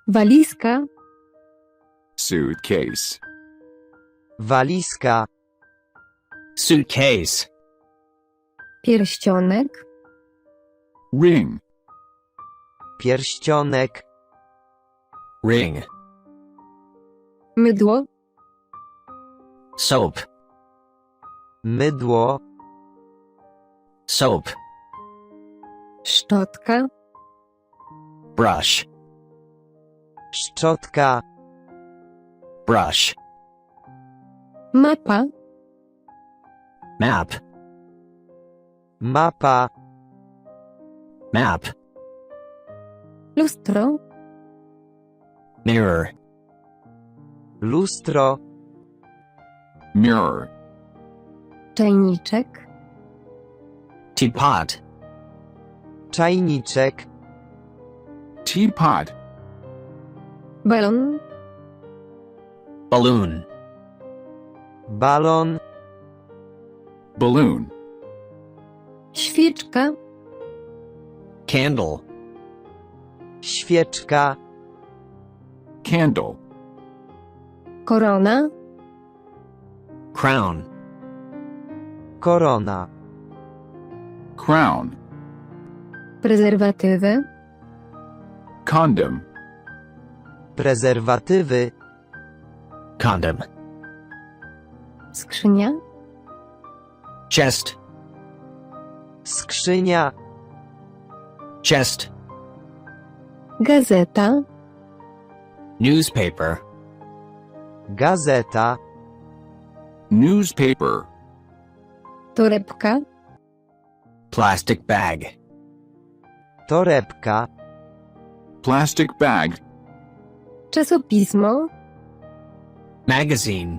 Walizka. Suitcase. Walizka. Suitcase. Pierścionek. Ring. Pierścionek. Ring. Mydło. Soap. Mydło. Soap. Szczotka. Brush. Szczotka. Brush. Mapa. Map. Mapa. Map. Lustro. Mirror. Lustro. Mirror. Czajniczek. Teapot. Czajniczek. Teapot. Balon. Balloon. Balon. Balloon. Świeczka. Candle. Świeczka. Candle. Korona. Crown. Korona. Crown. Prezerwatywy. Condom. Prezerwatywy. Condom. Skrzynia. Chest. Skrzynia. Chest. Gazeta. Newspaper. Gazeta. Newspaper. Torebka. Plastic bag. Torebka. Plastic bag. Czasopismo. Magazine.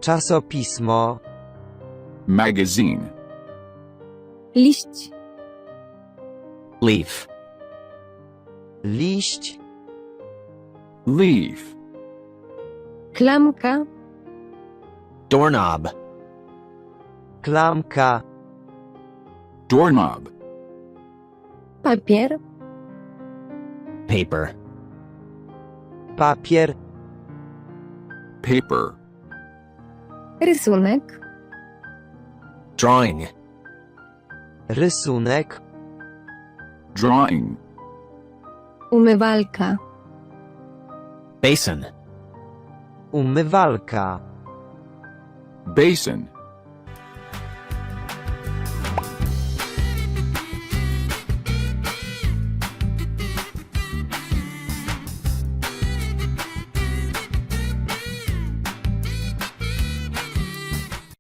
Czasopismo. Magazine. Liść. Leaf. Liść. Leaf. Klamka. Doorknob. Klamka. Doorknob. Papier. Paper. Papier. Paper. Rysunek. Drawing. Rysunek. Drawing. Umywalka. Basin. Umywalka. Basin.